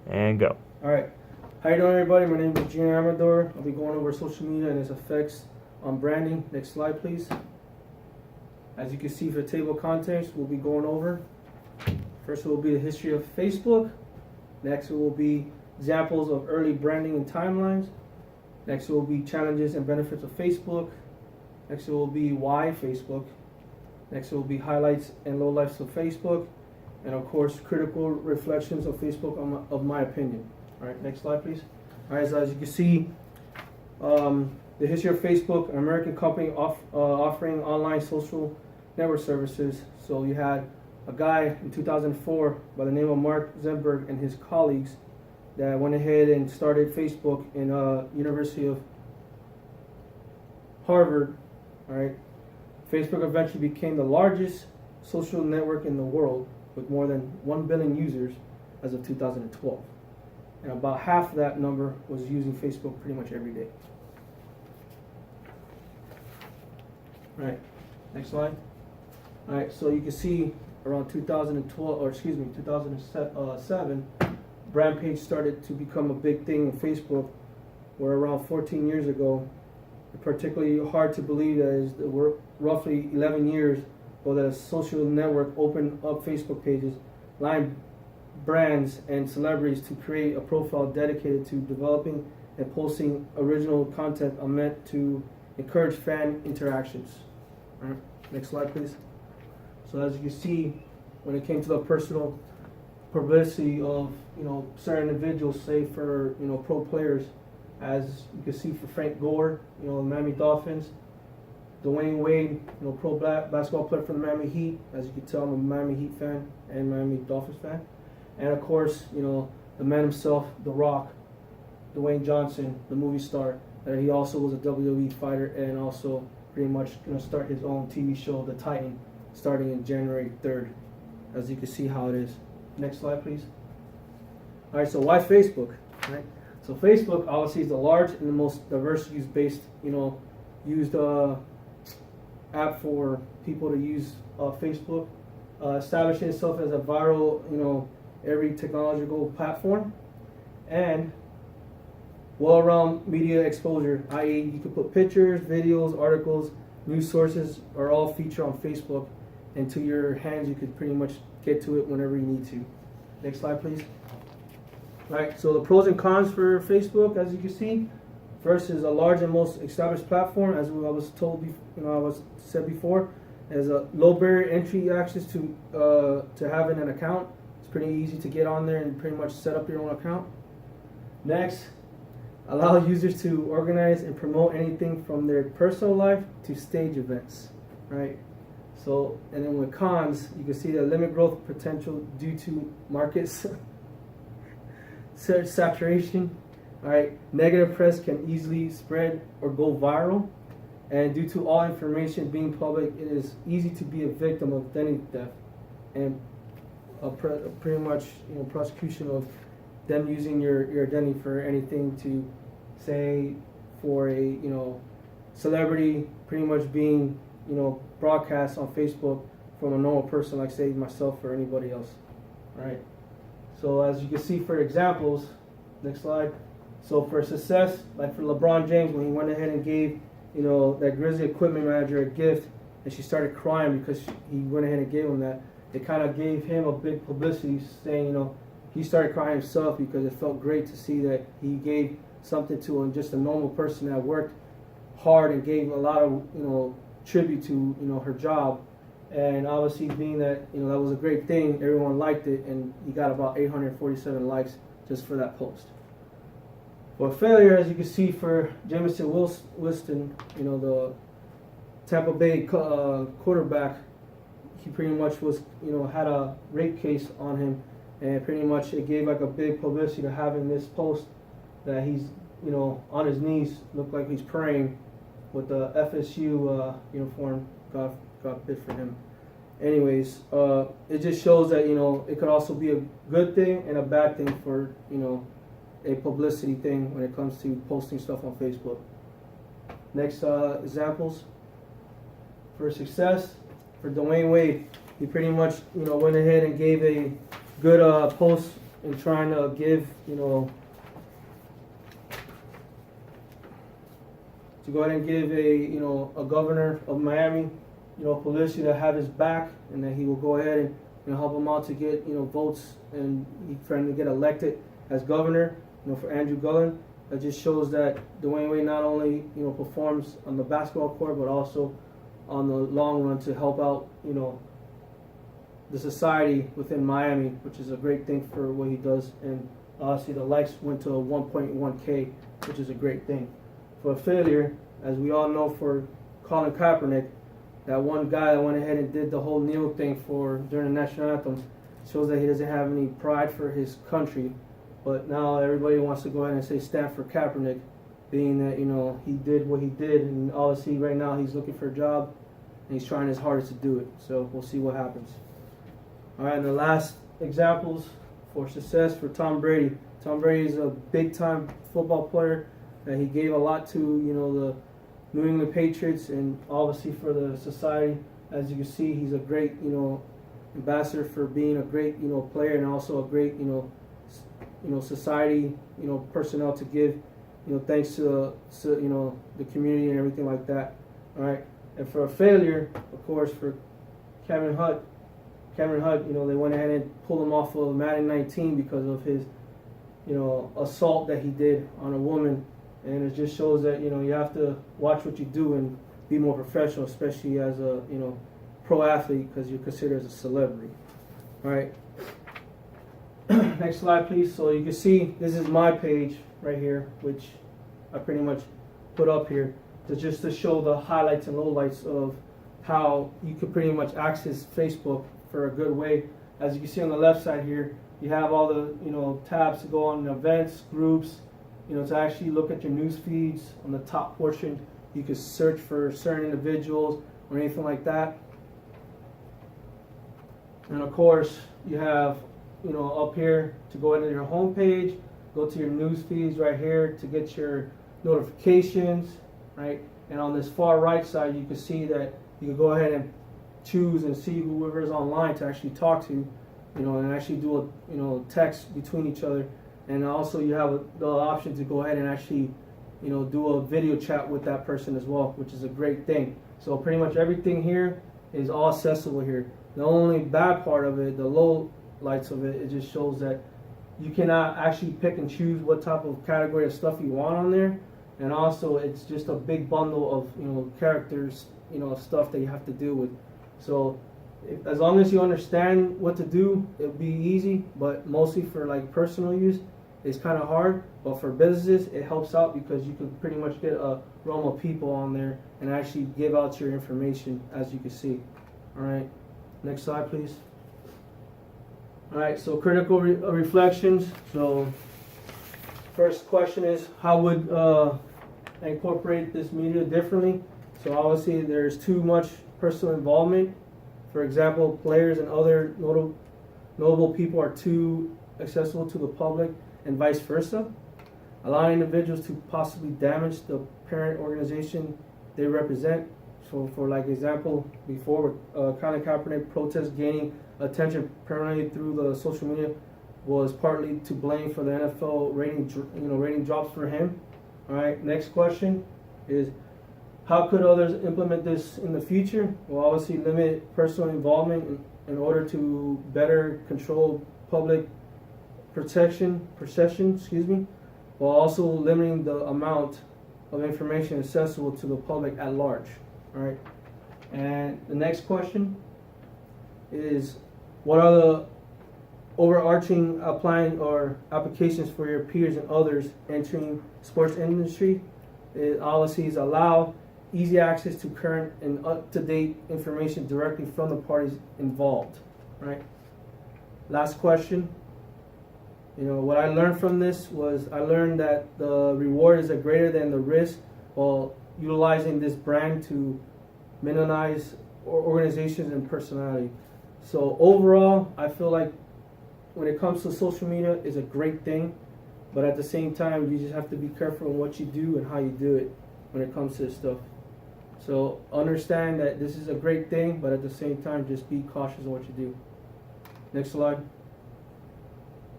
And go. All right. How you doing, everybody? My name is Gene Amador. I'll be going over social media and its effects on branding. Next slide, please. As you can see for table of contents, we'll be going over. First, it will be the history of Facebook. Next, it will be examples of early branding and timelines. Next, it will be challenges and benefits of Facebook. Next, it will be why Facebook. Next, it will be highlights and lowlights of Facebook. And of course, critical reflections of Facebook of my opinion. All right, next slide, please. All right, so as you can see, the history of Facebook, an American company offering online social network services. So you had a guy in 2004 by the name of Mark Zuckerberg and his colleagues that went ahead and started Facebook in University of Harvard. All right, Facebook eventually became the largest social network in the world with more than 1 billion users as of 2012. And about half of that number was using Facebook pretty much every day. All right, next slide. All right, so you can see around 2007, brand page started to become a big thing in Facebook, where around 14 years ago, particularly hard to believe that is we're roughly 11 years ago that a social network opened up Facebook pages, allowing brands and celebrities to create a profile dedicated to developing and posting original content meant to encourage fan interactions. All right, next slide, please. So as you can see, when it came to the personal publicity of certain individuals, say for pro players, as you can see for Frank Gore, the Miami Dolphins, Dwayne Wade, pro basketball player for the Miami Heat. As you can tell, I'm a Miami Heat fan and Miami Dolphins fan. And of course, the man himself, The Rock, Dwayne Johnson, the movie star. He also was a WWE fighter and also pretty much going to start his own TV show, The Titan, starting in January 3rd. As you can see how it is. Next slide, please. All right, so why Facebook? Right. So Facebook obviously is the large and the most diverse use-based, used app for people to use Facebook, establishing itself as a viral, every technological platform, and well-round media exposure, i.e. you can put pictures, videos, articles, news sources are all featured on Facebook, and to your hands you could pretty much get to it whenever you need to. Next slide, please. All right, so the pros and cons for Facebook, as you can see, first is a large and most established platform, as I was told, said before, has a low barrier entry access to having an account. It's pretty easy to get on there and pretty much set up your own account. Next, allow users to organize and promote anything from their personal life to stage events, right? So, and then with cons, you can see the limit growth potential due to markets search saturation. All right, negative press can easily spread or go viral, and due to all information being public, it is easy to be a victim of identity theft and pretty much prosecution of them using your identity for anything to say for a celebrity pretty much being broadcast on Facebook from a normal person like say myself or anybody else. All right. So as you can see for examples, next slide. So for success, like for LeBron James, when he went ahead and gave that Grizzly equipment manager a gift, and she started crying because he went ahead and gave him that, it kind of gave him a big publicity, saying he started crying himself because it felt great to see that he gave something to just a normal person that worked hard and gave a lot of tribute to her job. And obviously, being that that was a great thing, everyone liked it, and he got about 847 likes just for that post. For failure, as you can see for Jameson Winston, the Tampa Bay quarterback, he pretty much was had a rape case on him, and pretty much it gave like a big publicity to having this post that he's on his knees, looked like he's praying with the FSU uniform. Got bid for him. Anyways, it just shows that it could also be a good thing and a bad thing for a publicity thing when it comes to posting stuff on Facebook. Next examples for success for Dwayne Wade. He pretty much went ahead and gave a good post in trying to give, to go ahead and give a governor of Miami, publicity to have his back, and that he will go ahead and help him out to get votes, and he's trying to get elected as governor, for Andrew Gullen. That just shows that Dwayne Wade not only performs on the basketball court, but also on the long run to help out the society within Miami, which is a great thing for what he does. And obviously the likes went to 1.1K, which is a great thing. For a failure, as we all know, for Colin Kaepernick, that one guy that went ahead and did the whole kneel thing during the national anthem, shows that he doesn't have any pride for his country. But now everybody wants to go ahead and say stand for Kaepernick, being that he did what he did, and obviously right now he's looking for a job and he's trying his hardest to do it. So we'll see what happens. All right, and the last examples for success for Tom Brady. Tom Brady is a big-time football player that he gave a lot to the New England Patriots, and obviously for the society. As you can see, he's a great ambassador for being a great player, and also a great society personnel to give thanks to the community and everything like that. All right, and for a failure, of course, for Cameron Hutt, they went ahead and pulled him off of Madden 19 because of his assault that he did on a woman. And it just shows that you have to watch what you do and be more professional, especially as a pro athlete, because you're considered as a celebrity. All right. Next slide, please. So you can see this is my page right here, which I pretty much put up here just to show the highlights and lowlights of how you could pretty much access Facebook for a good way. As you can see on the left side here, you have all the tabs to go on events, groups. To actually look at your news feeds. On the top portion, you can search for certain individuals or anything like that. And of course, you have, up here to go into your home page, go to your news feeds right here to get your notifications, right? And on this far right side, you can see that you can go ahead and choose and see whoever's online to actually talk to, and actually do a text between each other. And also you have the option to go ahead and actually, do a video chat with that person as well, which is a great thing. So pretty much everything here is all accessible here. The only bad part of it, the low lights of it, it just shows that you cannot actually pick and choose what type of category of stuff you want on there. And also it's just a big bundle of, characters, stuff that you have to deal with. So as long as you understand what to do, it'll be easy, but mostly for like personal use, it's kind of hard. But for businesses, it helps out because you can pretty much get a realm of people on there and actually give out your information, as you can see. All right, next slide, please. All right, so critical reflections. So first question is, how would I incorporate this media differently? So obviously there's too much personal involvement. For example, players and other notable people are too accessible to the public, and vice versa, allowing individuals to possibly damage the parent organization they represent. So for like example, before Colin Kaepernick protests gaining attention primarily through the social media was partly to blame for the NFL rating drops for him. All right, next question is, how could others implement this in the future? Well, obviously limit personal involvement in order to better control public perception, while also limiting the amount of information accessible to the public at large. All right. And the next question is, what are the overarching applying or applications for your peers and others entering sports industry? It obviously is allow easy access to current and up-to-date information directly from the parties involved. Right. Last question. What I learned from this was I learned that the reward is greater than the risk while utilizing this brand to minimize organizations and personality. So overall, I feel like when it comes to social media, it's a great thing, but at the same time, you just have to be careful in what you do and how you do it when it comes to this stuff. So understand that this is a great thing, but at the same time, just be cautious in what you do. Next slide.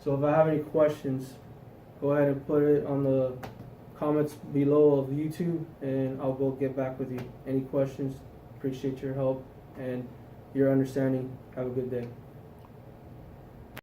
So if I have any questions, go ahead and put it on the comments below of YouTube, and I'll go get back with you. Any questions? Appreciate your help and your understanding. Have a good day.